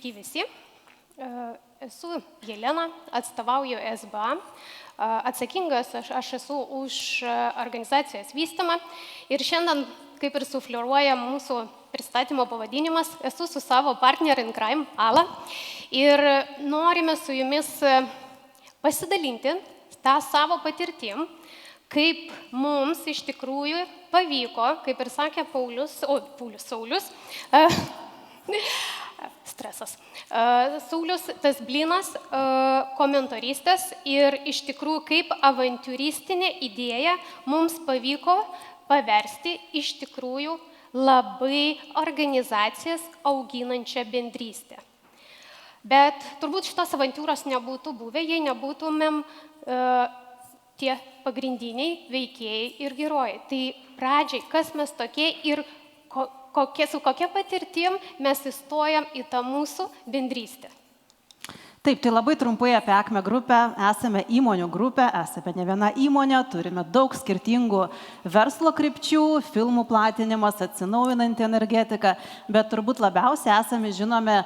Sveiki visi. Esu Jelena, atstovauju SBA. Atsakingas aš esu už organizacijos vystymą ir šiandien, kaip ir sufliuruoja mūsų pristatymo pavadinimas, esu su savo partneriu in crime, Ala, ir norime su jumis pasidalinti tą savo patirtim, kaip mums iš tikrųjų pavyko, kaip ir sakė Saulius, stresas. Saulius, tas blynas komentaristės ir iš tikrųjų kaip avantiūristinė idėja mums pavyko paversti iš tikrųjų labai organizacijas auginančią bendrystę. Bet turbūt šitos avantiūros nebūtų buvę, jei nebūtumėm tie pagrindiniai veikėjai ir herojai. Tai pradžiai, kas mes tokie ir su kokia patirtim mes įstojam į tą mūsų bendrystę. Taip, tai labai trumpai apie Acme grupę. Esame įmonių grupė, esame ne viena įmonė, turime daug skirtingų verslo krypčių, filmų platinimas, atsinaujinanti energetika, bet turbūt labiausiai esame žinomi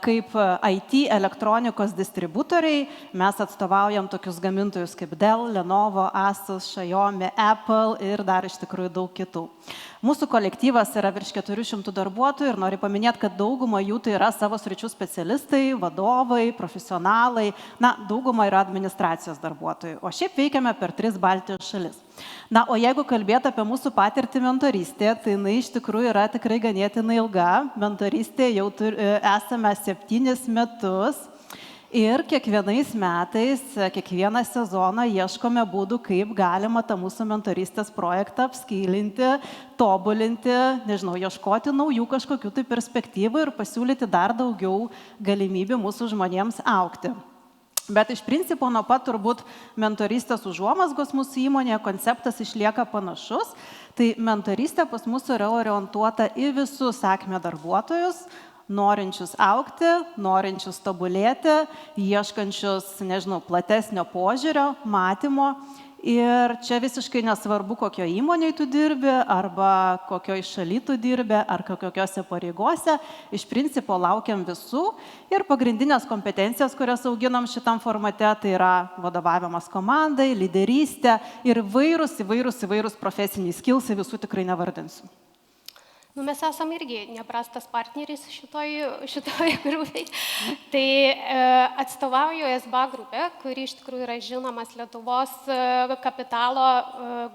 kaip IT elektronikos distributoriai. Mes atstovaujam tokius gamintojus kaip Dell, Lenovo, Asus, Xiaomi, Apple ir dar iš tikrųjų daug kitų. Mūsų kolektyvas yra virš 400 darbuotojų ir noriu paminėti, kad dauguma jų tai yra savo sričių specialistai, vadovai, profesionalai, dauguma yra administracijos darbuotojų, o šiaip veikiame per 3 Baltijos šalis. O jeigu kalbėt apie mūsų patirtį mentorystėje, tai iš tikrųjų yra tikrai ganėtinai ilga. Mentorystėje jau esame 7 metus. Ir kiekvienais metais, kiekvieną sezoną ieškome būdų, kaip galima tą mūsų mentorystės projektą apskailinti, tobulinti, ieškoti naujų kažkokių tai perspektyvų ir pasiūlyti dar daugiau galimybių mūsų žmonėms augti. Bet iš principo nuo pat turbūt mentorystės užuomazgos mūsų įmonėje konceptas išlieka panašus. Tai mentorystė pas mus yra orientuota į visus Acme darbuotojus, norinčius augti, norinčius tobulėti, ieškančius, platesnio požiūrio, matymo. Ir čia visiškai nesvarbu, kokio įmonėje tu dirbi, arba kokioj šaly tu dirbi, ar kokiose pareigose. Iš principo laukiam visų. Ir pagrindinės kompetencijos, kurias auginam šitam formate, tai yra vadovavimas komandai, lyderystė ir įvairūs profesiniai skillsai, visų tikrai nevardinsiu. Mes esame irgi neprastas partneris šitoj grupiai. Tai atstovauju SBA grupę, kuri iš tikrųjų yra žinomas Lietuvos kapitalo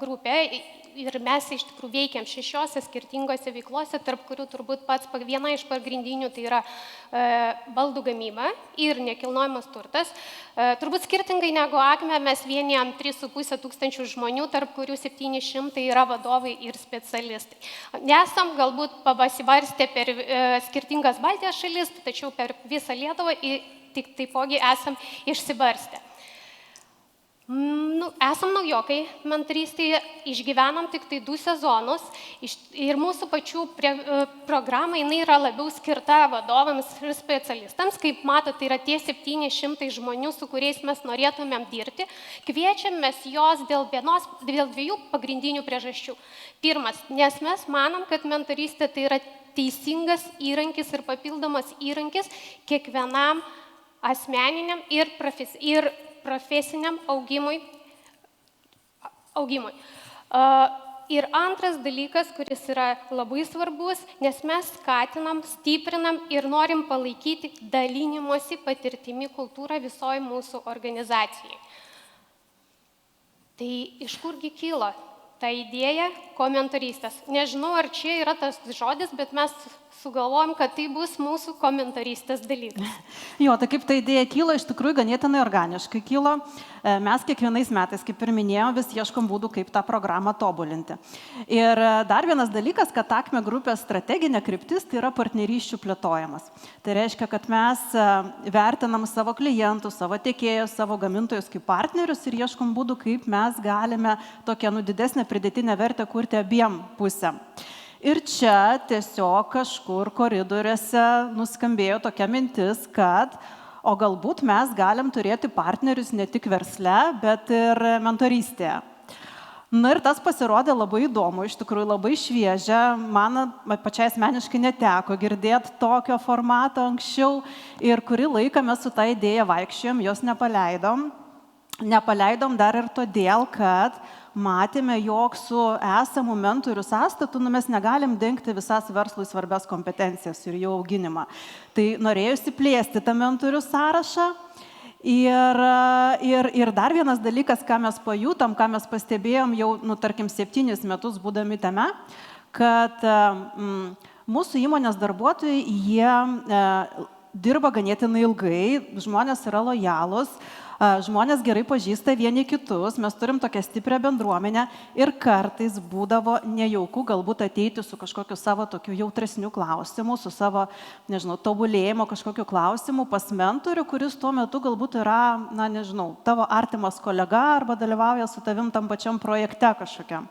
grupė. Ir mes iš tikrųjų veikiam 6 skirtingose veiklose, tarp kurių turbūt viena iš pagrindinių tai yra baldų gamyba ir nekilnojamas turtas. Turbūt skirtingai negu Acme mes vienijam 3,5 tūkstančių žmonių, tarp kurių 700 yra vadovai ir specialistai. Nesam galbūt pasivarstę per skirtingas Baltijos šalis, tačiau per visą Lietuvą taipogi esam išsibarstę. Esam naujokai mentorystėje, išgyvenam tik tai 2 sezonus ir mūsų pačių programa yra labiau skirta vadovams ir specialistams. Kaip matote, tai yra tie 700 žmonių, su kuriais mes norėtumėm dirbti. Kviečiam mes jos dėl 2 pagrindinių priežasčių. Pirmas, nes mes manom, kad mentorystė tai yra teisingas įrankis ir papildomas įrankis kiekvienam asmeniniam ir profesiniam augimui. Ir antras dalykas, kuris yra labai svarbus, nes mes skatinam, stiprinam ir norim palaikyti dalinimosi patirtimi kultūrą visoje mūsų organizacijai. Tai iš kurgi kilo ta idėja komentarystės? Nežinau, ar čia yra tas žodis, bet mes sugalvojom, kad tai bus mūsų komentarystės dalykas. Jo, tai kaip ta idėja kilo, iš tikrųjų ganėtinai organiškai kilo. Mes kiekvienais metais, kaip ir minėjau, vis ieškom būdų, kaip tą programą tobulinti. Ir dar vienas dalykas, kad Acme grupės strateginė kryptis tai yra partnerysčių plėtojimas. Tai reiškia, kad mes vertinam savo klientus, savo tiekėjus, savo gamintojus kaip partnerius ir ieškom būdų, kaip mes galime tokią didesnę pridėtinę vertę kurti abiem pusėm. Ir čia tiesiog kažkur koridoriuose nuskambėjo tokia mintis, kad o galbūt mes galim turėti partnerius ne tik versle, bet ir mentorystėje. Na ir tas pasirodė labai įdomu, iš tikrųjų labai šviežia, man pačiai asmeniškai neteko girdėti tokio formato anksčiau ir kurį laiką mes su tą idėją vaikščiojom, jos nepaleidom. Nepaleidom dar ir todėl, kad matėme, jog su esamų mentorių sąstatu mes negalim dengti visas verslui svarbias kompetencijas ir jų auginimą. Tai norėjusi plėsti tą mentorių sąrašą. Ir dar vienas dalykas, ką mes pajutom, ką mes pastebėjom jau, tarkim, 7 metus būdami tame, kad mūsų įmonės darbuotojai, jie dirba ganėtinai ilgai, žmonės yra lojalūs, žmonės gerai pažįsta vieni kitus, mes turim tokią stiprią bendruomenę ir kartais būdavo nejauku galbūt ateiti su kažkokiu savo tokiu jautresniu klausimu, su savo, nežinau, tobulėjimo kažkokiu klausimu pas mentorių, kuris tuo metu galbūt yra, tavo artimas kolega arba dalyvauja su tavim tam pačiam projekte kažkokiam.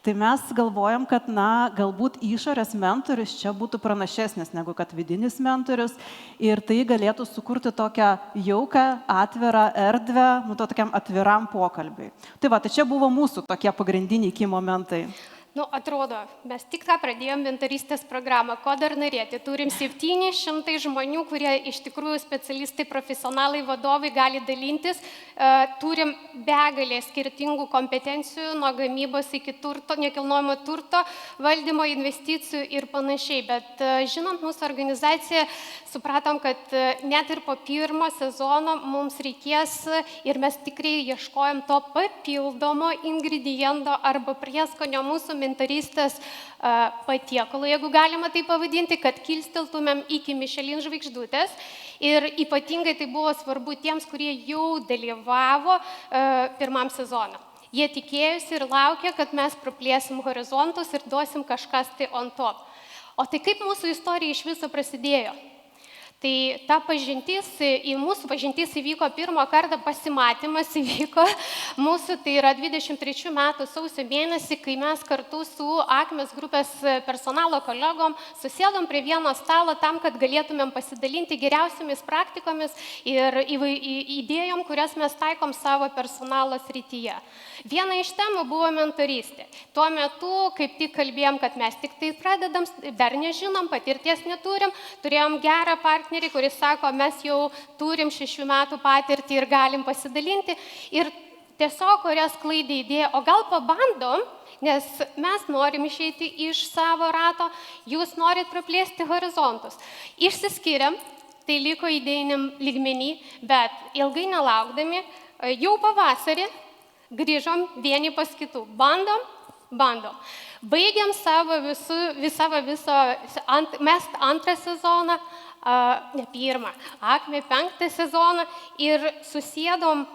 Tai mes galvojam, kad, galbūt išorės mentorius čia būtų pranašesnis negu kad vidinis mentorius ir tai galėtų sukurti tokią jauką, atvirą erdvę, tokiam atviram pokalbiui. Tai čia buvo mūsų tokie pagrindiniai momentai. Atrodo, mes tik ką pradėjom mentorystės programą, ko dar norėti. Turim 700 žmonių, kurie iš tikrųjų specialistai, profesionalai, vadovai gali dalintis. Turim begalę skirtingų kompetencijų, nuo gamybos iki turto, nekilnojamo turto, valdymo, investicijų ir panašiai. Bet žinant mūsų organizaciją, supratom, kad net ir po pirmo sezono mums reikės ir mes tikrai ieškojom to papildomo ingrediento arba prieskonio mūsų mentorystės patiekalo, jeigu galima tai pavadinti, kad kilsteltumėm iki Michelin žvaigždutės. Ir ypatingai tai buvo svarbu tiems, kurie jau dalyvavo pirmam sezoną. Jie tikėjusi ir laukė, kad mes praplėsim horizontus ir duosim kažkas tai on top. O tai kaip mūsų istorija iš viso prasidėjo? Tai ta pažintis, mūsų pažintis įvyko pirmą kartą, pasimatymas įvyko mūsų, tai yra 23 metų sausio mėnesį, kai mes kartu su Akmės grupės personalo kolegom susėdom prie vieno stalo tam, kad galėtumėm pasidalinti geriausiamis praktikomis ir idėjom, kurias mes taikom savo personalo srityje. Viena iš temų buvo mentorystė. Tuo metu, kaip tik kalbėjom, kad mes tik tai pradedam, dar nežinom, patirties neturim, turėjom gerą partnerį, kuris sako, mes jau turim 6 metų patirtį ir galim pasidalinti. Ir tiesiog, kurias klaidė idėja, o gal pabandom, nes mes norim išeiti iš savo rato, jūs norit praplėsti horizontus. Išsiskiriam, tai liko idėjiniam lygmenį, bet ilgai nelaukdami, jau pavasarį grįžom vieni pas kitų. Bandom. Baigiam mes antrą sezoną, ne pirmą, Akmė 5 sezoną ir susėdom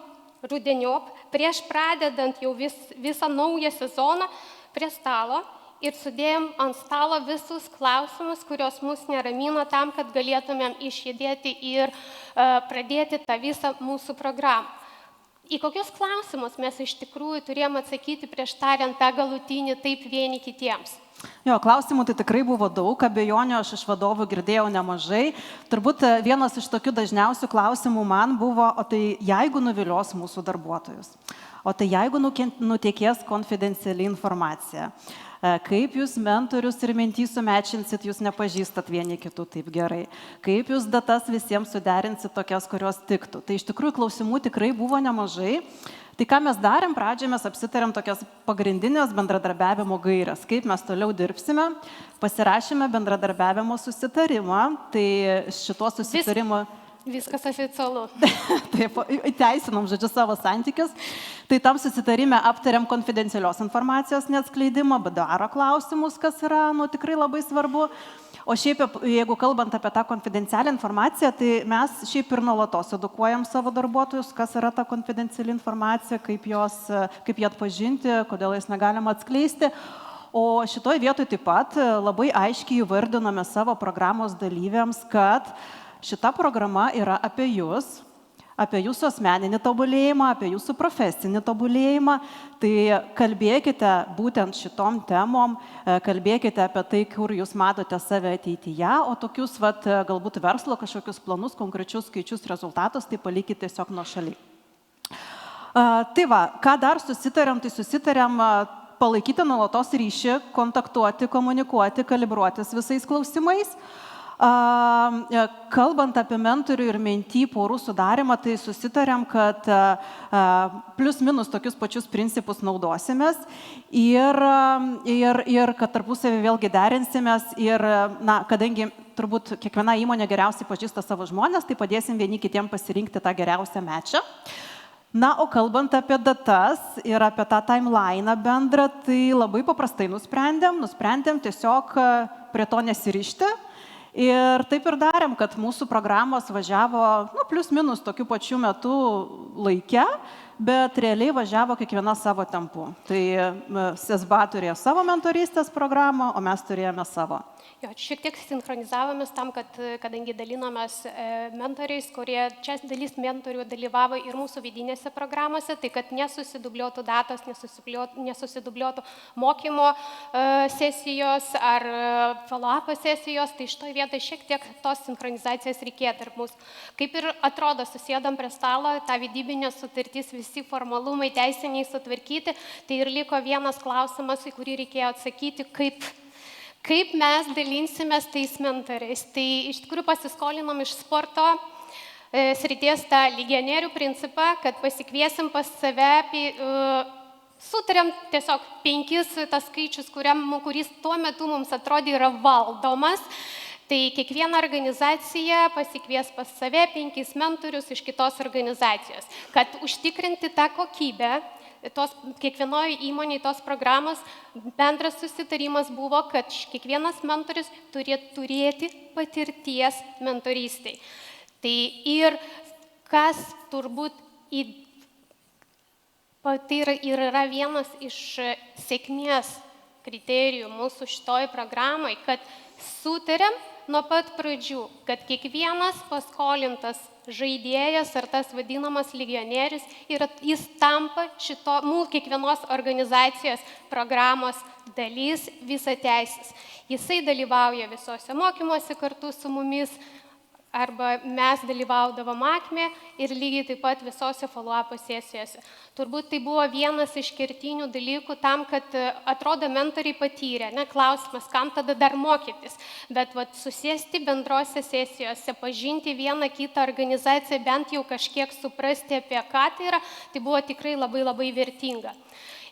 rudeniop, prieš pradedant jau visą naują sezoną prie stalo ir sudėjom ant stalo visus klausimus, kurios mus neramino tam, kad galėtumėm išjudėti ir pradėti tą visą mūsų programą. Į kokius klausimus mes iš tikrųjų turėjom atsakyti prieš tariant tą galutinį taip vieni kitiems? Jo, klausimų tai tikrai buvo daug, abejonių aš iš vadovų girdėjau nemažai. Turbūt vienas iš tokių dažniausių klausimų man buvo, o tai jeigu nuvilios mūsų darbuotojus, o tai jeigu nutekės konfidenciali informacija, kaip jūs mentorius ir mentys sumečinsit, jūs nepažįstat vieni kitų taip gerai, kaip jūs datas visiems suderinsit tokias, kurios tiktų. Tai iš tikrųjų klausimų tikrai buvo nemažai. Tai ką mes darėm, pradžioje mes apsitarėm tokias pagrindinės bendradarbiavimo gairias, kaip mes toliau dirbsime, pasirašėme bendradarbiavimo susitarimą, tai šituo susitarimu... Viskas oficialu. Taip, įteisinom, žodžiu, savo santykius. Tai tam susitarime aptariam konfidencialios informacijos neatskleidimą, BDR klausimus, kas yra tikrai labai svarbu. O šiaip, jeigu kalbant apie tą konfidencialią informaciją, tai mes šiaip ir nuolatos edukuojam savo darbuotojus, kas yra ta konfidenciali informacija, kaip ją atpažinti, kodėl jas negalima atskleisti. O šitoj vietoj taip pat labai aiškiai įvardiname savo programos dalyviams, kad šita programa yra apie jūs, apie jūsų asmeninį tobulėjimą, apie jūsų profesinį tobulėjimą. Tai kalbėkite būtent šitom temom, kalbėkite apie tai, kur jūs matote save ateityje, o tokius galbūt verslo kažkokius planus, konkrečius skaičius, rezultatus, tai palikite tiesiog nuošaliai. Tai va, ką dar susitarėm, tai susitarėm palaikyti nuolatos ryšį, kontaktuoti, komunikuoti, kalibruotis visais klausimais. Kalbant apie mentorių ir mentį porų sudarimą, tai susitarėm, kad plius minus tokius pačius principus naudosimės ir kad tarpusavį vėlgi derinsimės ir, kadangi turbūt kiekviena įmonė geriausiai pažįsta savo žmonės, tai padėsim vieni kitiem pasirinkti tą geriausią mečą. O kalbant apie datas ir apie tą timeliną bendrą, tai labai paprastai nusprendėm tiesiog prie to nesirišti. Ir taip ir darėm, kad mūsų programos važiavo plius minus tokiu pačiu metu laike, bet realiai važiavo kiekviena savo tempu. Tai SESBA turėjo savo mentorystės programą, o mes turėjome savo. Jo, šiek tiek sinchronizavomės tam, kad kadangi dalinomės mentoriais, kurie čia dalis mentorių dalyvavo ir mūsų vidinėse programose, tai kad nesusidubliuotų datos, nesusidubliuotų mokymo sesijos ar follow-up sesijos, tai šitoje vietoje šiek tiek tos sinchronizacijos reikėjo tarp mūsų. Kaip ir atrodo, susėdam prie stalo, tą vidybinę sutartys, visi formalumai teisiniai sutvarkyti, tai ir liko vienas klausimas, į kurį reikėjo atsakyti, kaip mes dalinsimės tais mentoriais. Tai iš tikrųjų pasiskolinom iš sporto srities tą legionierių principą, kad pasikviesim pas save, sutarėm tiesiog 5 tas skaičius, kuris tuo metu mums atrodė yra valdomas. Tai kiekviena organizacija pasikvies pas save 5 mentorius iš kitos organizacijos, kad užtikrinti tą kokybę. Kiekvienoje įmonėje tos programos bendras susitarimas buvo, kad kiekvienas mentorius turėtų turėti patirties mentorystai. Tai ir kas turbūt tai yra vienas iš sėkmės kriterijų mūsų šitoj programai, kad sutarėm nuo pat pradžių, kad kiekvienas paskolintas žaidėjas ar tas vadinamas legionierius jis tampa kiekvienos organizacijos programos dalis visateisės. Jisai dalyvauja visuose mokymuose kartu su mumis, arba mes dalyvaudavom ACME ir lygiai taip pat visose follow-up sesijose. Turbūt tai buvo vienas iš kertinių dalykų tam, kad atrodo mentoriai patyrė, klausimas, kam tada dar mokytis. Bet susėsti bendrose sesijose, pažinti vieną kitą organizaciją, bent jau kažkiek suprasti, apie ką tai yra, tai buvo tikrai labai labai vertinga.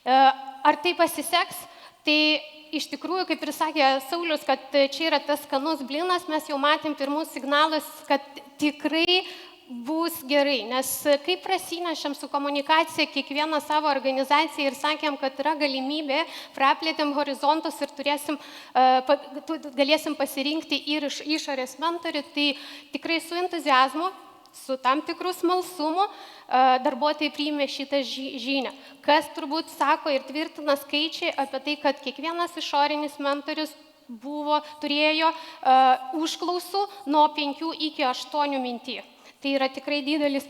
Ar tai pasiseks? Tai iš tikrųjų, kaip ir sakė Saulius, kad čia yra tas skanus blinas, mes jau matėm pirmus signalus, kad tikrai bus gerai, nes kai prasinešėm su komunikacija kiekvieną savo organizaciją ir sakėm, kad yra galimybė, praplėtėm horizontus ir galėsim pasirinkti ir iš išorės mentorių, tai tikrai su entuziazmu, su tam tikrų smalsumu darbuotojai priėmė šitą žinią. Kas turbūt sako ir tvirtina skaičiai apie tai, kad kiekvienas išorinis mentorius turėjo užklausų nuo 5 iki 8 mintį. Tai yra tikrai didelė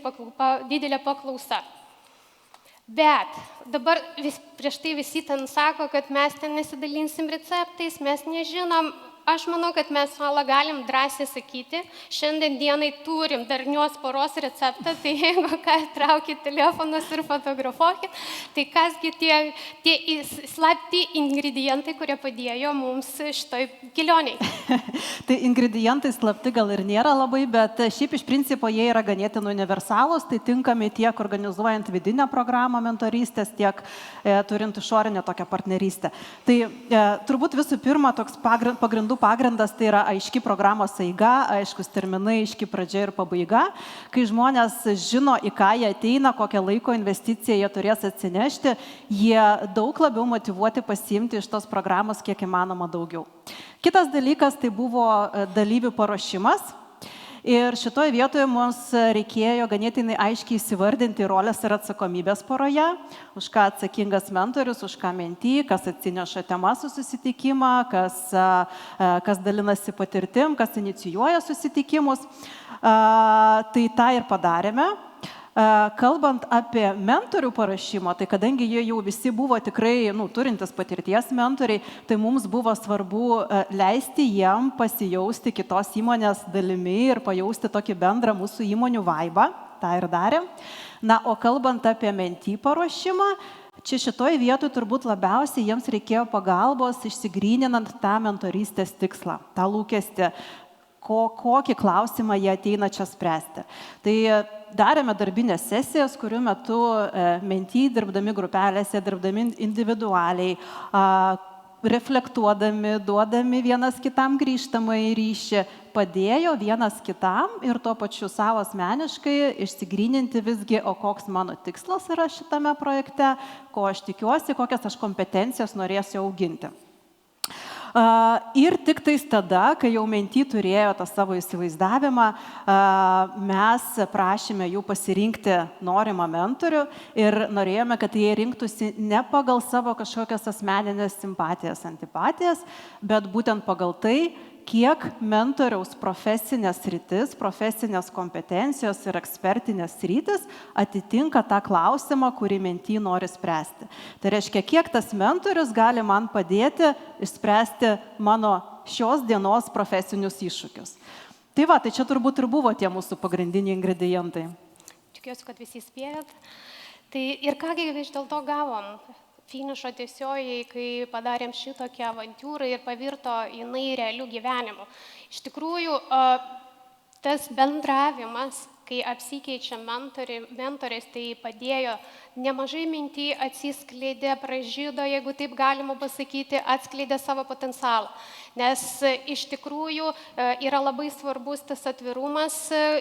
paklausa. Bet dabar prieš tai visi ten sako, kad mes ten nesidalinsim receptais, mes nežinom. Aš manau, kad mes galim drąsiai sakyti, šiandien dienai turim darnios poros receptą, tai jeigu ką, traukit telefonus ir fotografuokit, tai kasgi tie slapti ingredientai, kurie padėjo mums šitoj kelioniai. Tai ingredientai slapti gal ir nėra labai, bet šiaip iš principo jie yra ganėtinai universalūs, tai tinkami tiek organizuojant vidinę programą mentorystės, tiek turint išorinę tokią partnerystę. Tai turbūt visų pirma toks pagrindas tai yra aiški programos eiga, aiškus terminai, aiški pradžia ir pabaiga, kai žmonės žino, į ką jie ateina, kokią laiko investiciją jie turės atsinešti, jie daug labiau motyvuoti pasiimti iš tos programos kiek įmanoma daugiau. Kitas dalykas tai buvo dalyvių paruošimas. Ir šitoje vietoje mums reikėjo ganėtinai aiškiai įsivardinti rolės ir atsakomybės poroje, už ką atsakingas mentorius, už ką mentį, kas atsineša temas su susitikimą, kas dalinasi patirtim, kas inicijuoja susitikimus. Tai tą ir padarėme. Kalbant apie mentorių parašymą, tai kadangi jie jau visi buvo tikrai turintis patirties mentoriai, tai mums buvo svarbu leisti jiem pasijausti kitos įmonės dalimi ir pajausti tokį bendrą mūsų įmonių vaibą. tą ir darėm. Na, o kalbant apie mentį paruošimą, čia šitoj vietoj turbūt labiausiai jiems reikėjo pagalbos išsigryninant tą mentorystės tikslą, tą lūkestį, kokį klausimą jie ateina čia spręsti. Tai darėme darbinės sesijas, kurių metu mentį dirbdami grupelėse, dirbdami individualiai, reflektuodami, duodami vienas kitam grįžtamąjį ryšį, padėjo vienas kitam ir tuo pačiu savo asmeniškai išsigryninti visgi, o koks mano tikslas yra šitame projekte, ko aš tikiuosi, kokias aš kompetencijas norėsiu auginti. Ir tik tais tada, kai jau mentį turėjo tą savo įsivaizdavimą, mes prašėme jų pasirinkti norimą mentorių ir norėjome, kad jie rinktųsi ne pagal savo kažkokias asmeninės simpatijas, antipatijas, bet būtent pagal tai, kiek mentoriaus profesinės sritis, profesinės kompetencijos ir ekspertinės sritis atitinka tą klausimą, kurį mentį nori spręsti. Tai reiškia, kiek tas mentorius gali man padėti išspręsti mano šios dienos profesinius iššūkius. Tai va, tai čia turbūt ir buvo tie mūsų pagrindiniai ingredientai. Tikiuosi, kad visi spėjat. Tai ir kągi vis dėlto gavom. Finišo tiesioji, kai padarėm šitokią avantūrą ir pavirto jinai realių gyvenimų. Iš tikrųjų, tas bendravimas, kai apsikeičia mentoriais, tai padėjo nemažai mintį, atsiskleidė, pražydo, jeigu taip galima pasakyti, atskleidė savo potencialą. Nes iš tikrųjų yra labai svarbus tas atvirumas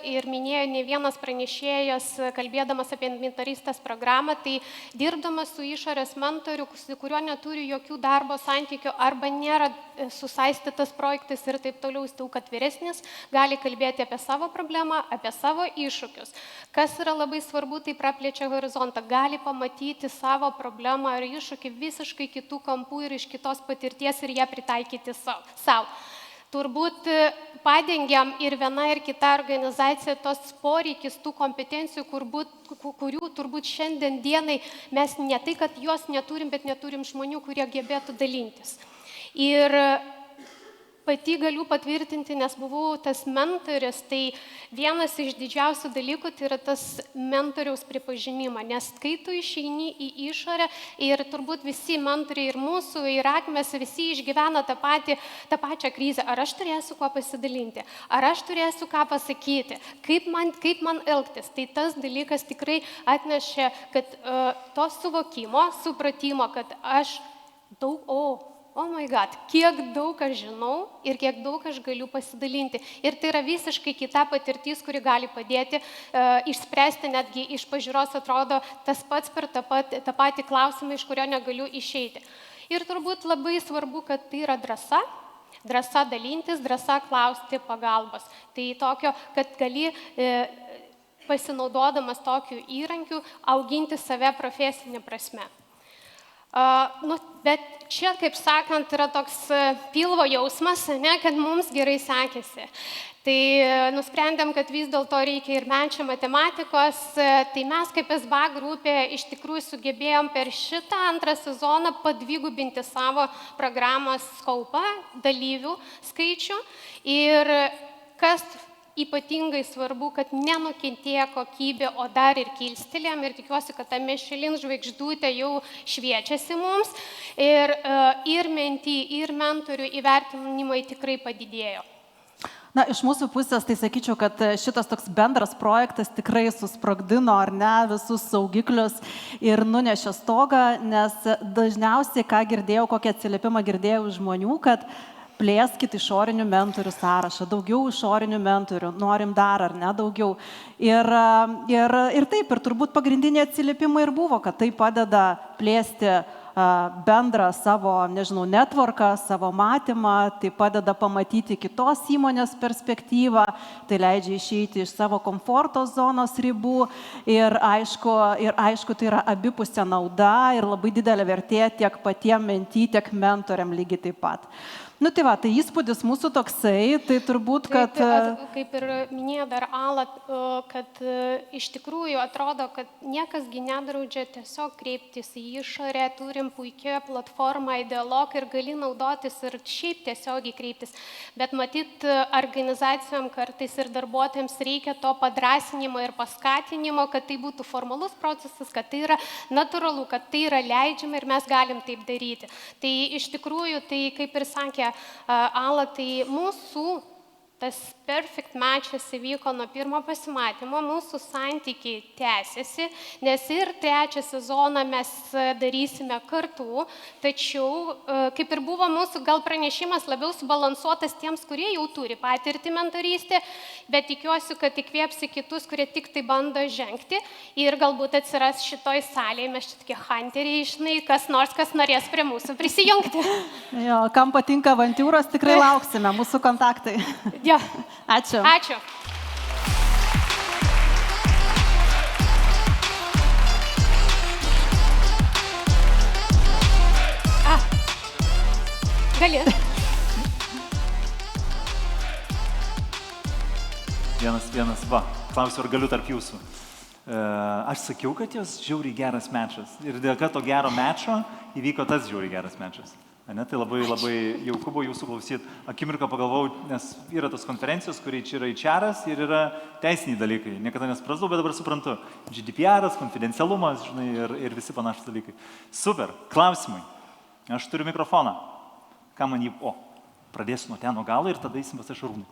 ir minėjo ne vienas pranešėjas, kalbėdamas apie mentorystės programą, tai dirbdamas su išorės mentoriu, su kuriuo neturi jokių darbo santykių arba nėra susaistytas projektas ir taip toliau, jis daug atviresnis, gali kalbėti apie savo problemą, apie savo iššūkius. Kas yra labai svarbu, tai praplečia horizontą, gali pamatyti savo problemą ar iššūkį visiškai kitų kampų ir iš kitos patirties ir ją pritaikyti savo. Turbūt padengiam ir viena ir kita organizacija tos poreikis, tų kompetencijų, kurių turbūt šiandien dienai mes ne tai, kad jos neturim, bet neturim žmonių, kurie gebėtų dalintis. Ir pati galiu patvirtinti, nes buvau tas mentorius, tai vienas iš didžiausių dalykų tai yra tas mentoriaus pripažinimą, nes kai tu išeini į išorę ir turbūt visi mentoriai ir mūsų, ir Akmės, visi išgyvena tą pačią krizę, ar aš turėsiu kuo pasidalinti, ar aš turėsiu ką pasakyti, kaip man elgtis, tai tas dalykas tikrai atnešė, kad to suvokimo, supratimo, kad aš daug, oh my God, kiek daug aš žinau ir kiek daug aš galiu pasidalinti. Ir tai yra visiškai kita patirtis, kuri gali padėti išspręsti, netgi iš pažiūros atrodo tas pats per tą patį klausimą, iš kurio negaliu išeiti. Ir turbūt labai svarbu, kad tai yra drąsa dalintis, drąsa klausti pagalbos. Tai tokio, kad gali pasinaudodamas tokiu įrankiu auginti save profesinė prasme. Bet čia, kaip sakant, yra toks pilvo jausmas, kad mums gerai sekėsi. Tai nusprendėm, kad vis dėlto reikia ir menčio matematikos, tai mes kaip SBA grupė iš tikrųjų sugebėjom per šitą antrą sezoną padvigubinti savo programos skaupą, dalyvių skaičių ir kas ypatingai svarbu, kad nenukentėjo kokybė, o dar ir kilstelėm ir tikiuosi, kad ta Michelin žvaigždutė jau šviečiasi mums ir mentį, ir mentorių įvertinimai tikrai padidėjo. Na, iš mūsų pusės tai sakyčiau, kad šitas toks bendras projektas tikrai susprogdino, ar ne, visus saugiklius ir nunešė stogą, nes dažniausiai, ką girdėjau, kokią atsiliepimą girdėjau žmonių, kad plėskit išorinių mentorių sąrašą, daugiau išorinių mentorių, norim dar ar ne daugiau. Ir taip, ir turbūt pagrindiniai atsiliepimai ir buvo, kad tai padeda plėsti bendrą savo, networką, savo matymą, tai padeda pamatyti kitos įmonės perspektyvą, tai leidžia išeiti iš savo komforto zonos ribų ir aišku, tai yra abipusė nauda ir labai didelė vertė tiek patiem mentį, tiek mentoriam lygiai taip pat. Nu tai va, tai įspūdis mūsų toksai, tai turbūt, kad... Kaip ir minėjo dar Ala, kad iš tikrųjų atrodo, kad niekasgi nedraudžia tiesiog kreiptis į išorę, turim puikią platformą Idealog ir gali naudotis ir šiaip tiesiogiai kreiptis. Bet matyt, organizacijom kartais ir darbuotojams reikia to padrasinimo ir paskatinimo, kad tai būtų formalus procesas, kad tai yra natūralu, kad tai yra leidžiama ir mes galim taip daryti. Tai iš tikrųjų, tai kaip ir sakė Ala, tai mūsų tas perfect matchas įvyko nuo pirmo pasimatymo, mūsų santykiai tęsiasi, nes ir trečią sezoną mes darysime kartu, tačiau kaip ir buvo mūsų gal pranešimas labiau subalansuotas tiems, kurie jau turi patirtį mentorystę, bet tikiuosi, kad įkvėpsi kitus, kurie tik tai bando žengti ir galbūt atsiras šitoj salėje, mes čia tokie hunteriai, žinai, kas norės prie mūsų prisijungti. Jo, kam patinka avantiūros, tikrai lauksime, mūsų kontaktai. Jo. Ačiū. Ačiū. Gali. Vienas, va, klausiu, ar galiu tarp jūsų. Aš sakiau, kad jos žiauriai geras mečas. Ir dėka to gero mečo įvyko tas žiauriai geras mečas. Ne, tai labai jauku buvo jūsų klausyti. Akimirką pagalvojau, nes yra tos konferencijos, kur čia yra HR'as ir yra teisiniai dalykai. Niekada nesprasdavau, bet dabar suprantu. GDPR'as, konfidencialumas, žinai, ir visi panašus dalykai. Super, klausimai. Aš turiu mikrofoną. Ką man jį... Pradėsiu nuo ten, nuo galo ir tada eisim pas Šarūną.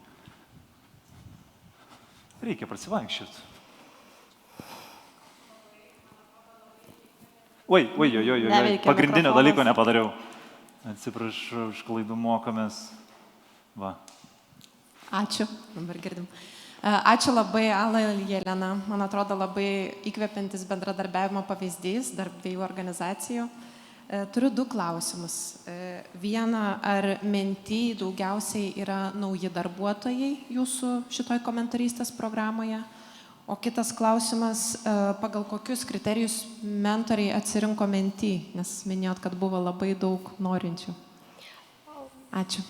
Reikia prasivaikščioti. Oi, pagrindinio dalyko nepadariau. Atsiprašau, už klaidų mokomės. Va. Ačiū, dabar girdim. Ačiū labai, Ala ir Jelena. Man atrodo labai įkvepiantis bendradarbiavimo pavyzdys tarp dviejų organizacijų. Turiu 2 klausimus. Viena, ar Menti daugiausiai yra nauji darbuotojai jūsų šitoj komentarystės programoje? O kitas klausimas, pagal kokius kriterijus mentoriai atsirinko Menti, nes minėjot, kad buvo labai daug norinčių. Ačiū.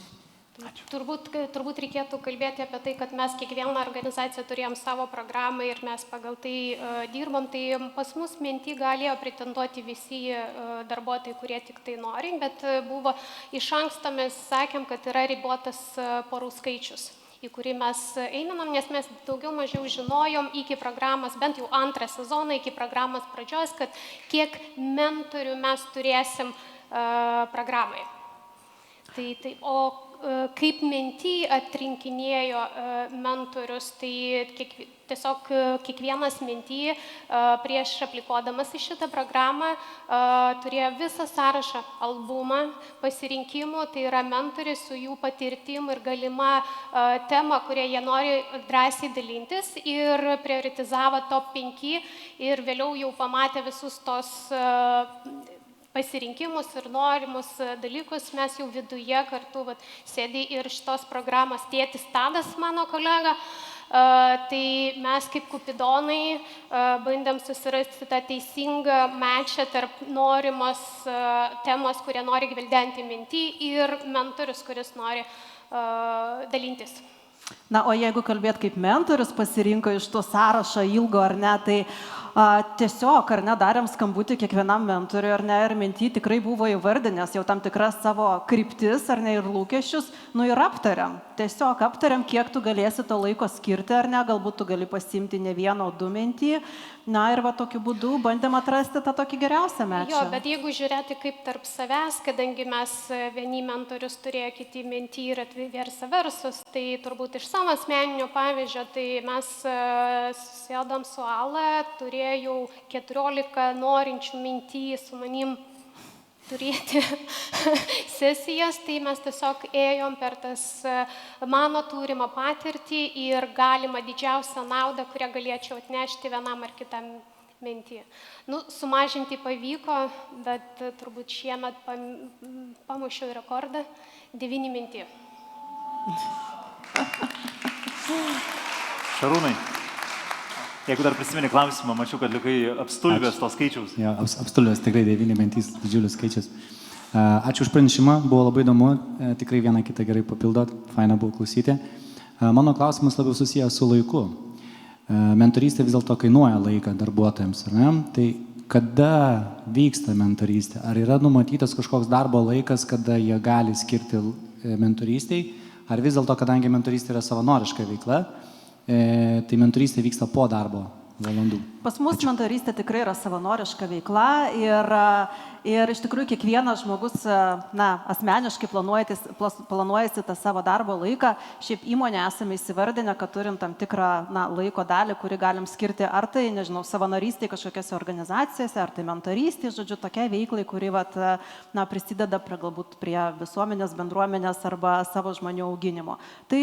Turbūt reikėtų kalbėti apie tai, kad mes kiekvieną organizaciją turėjom savo programą ir mes pagal tai dirbom. Tai pas mus Menti galėjo pretenduoti visi darbuotojai, kurie tik tai nori, bet buvo iš anksto mes sakėm, kad yra ribotas porų skaičius, į kurį mes einam, nes mes daugiau mažiau žinojom iki programos, bent jau 2 sezoną, iki programos pradžios, kad kiek mentorių mes turėsim programai. O kaip Menti atrinkinėjo mentorius, tai tiesiog kiekvienas Menti prieš aplikuodamas į šitą programą turėjo visą sąrašą, albumą pasirinkimų, tai yra mentoriai su jų patirtim ir galima tema, kurie jie nori drąsiai dalintis ir prioritizavo top 5 ir vėliau jau pamatė visus tos pasirinkimus ir norimus dalykus, mes jau viduje kartu sėdė ir šitos programos tėtis Tadas, mano kolega. Tai mes kaip kupidonai bandėm susirasti tą teisingą matchą tarp norimos temos, kurie nori gvildenti Menti ir mentorius, kuris nori dalintis. Na, o jeigu kalbėt kaip mentorius pasirinko iš to sąrašo ilgo ar ne, tai tiesiog, ar ne, darėm skambutį kiekvienam mentoriui, ar ne, ir Menti tikrai buvo įvardinęs jau tam tikras savo kryptis, ar ne, ir lūkesčius, ir aptariam. Tiesiog aptariam, kiek tu galėsi to laiko skirti, ar ne, galbūt tu gali pasiimti ne 1, o 2 Menti. Na, ir tokiu būdu bandėm atrasti tą tokį geriausią mečą. Jo, bet jeigu žiūrėti kaip tarp savęs, kadangi mes vieni mentorius turėjo, kiti Menti ir vice versus, tai turbūt iš savo asmeninio pavyzdžio, tai mes sėdam su Ala, turėjau 14 norinčių Menti su manim turėti sesijas, tai mes tiesiog ėjom per tas mano turimą patirtį ir galimą didžiausią naudą, kurią galėčiau atnešti vienam ar kitam Menti. Sumažinti pavyko, bet turbūt šiemet pamušiau rekordą 9 Menti. Šarūnai, jeigu dar prisimeni klausimą, mačiau, kad likai apstulbęs to skaičiaus. Ja, apstulbęs tikrai 9 Mentys, didžiulis skaičius. Ačiū už pranešimą, buvo labai įdomu, tikrai vieną kitą gerai papildot, faina buvo klausyti. Mano klausimas labiau susijęs su laiku. Mentorystė vis dėlto kainuoja laiką darbuotojams, ar ne? Tai kada vyksta mentorystė? Ar yra numatytas kažkoks darbo laikas, kada jie gali skirti mentorystiai? Ar vis dėlto, kadangi mentorystė yra savanoriška veikla, tai mentorystė vyksta po darbo valandų? Pas mus mentorystė tikrai yra savanoriška veikla ir iš tikrųjų kiekvienas žmogus asmeniškai planuojasi tą savo darbo laiką. Šiaip įmonė esame įsivardinę, kad turim tam tikrą laiko dalį, kurį galim skirti ar tai, nežinau, savanorystėje kažkokiose organizacijose, ar tai mentorystėje, žodžiu, tokia veiklai, kuri prisideda galbūt prie visuomenės, bendruomenės arba savo žmonių auginimo. Tai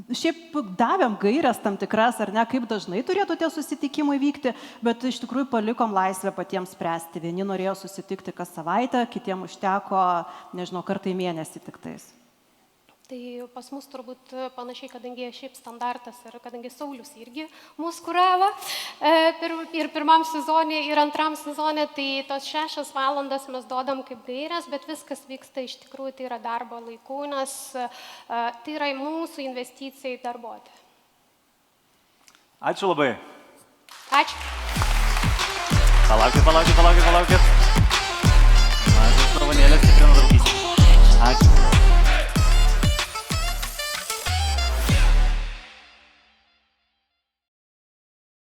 šiaip davėm gairias tam tikras, ar ne, kaip dažnai turėtų tie susitikimai vykti, bet iš tikrųjų palikom laisvę patiems spręsti. Vieni norėjo susitikti kas savaitę, kitiems užteko, nežinau, kartą į mėnesį tik tais. Tai pas mus turbūt panašiai, kadangi šiaip standartas ir kadangi Saulius irgi mūsų kuravo ir pirmam sezonė ir antram sezonė, tai tos 6 valandas mes duodam kaip gairias, bet viskas vyksta iš tikrųjų, tai yra darbo laikų, nes tai yra mūsų investicija į darbuotoją. Ačiū labai. Ačiū. Palaukit.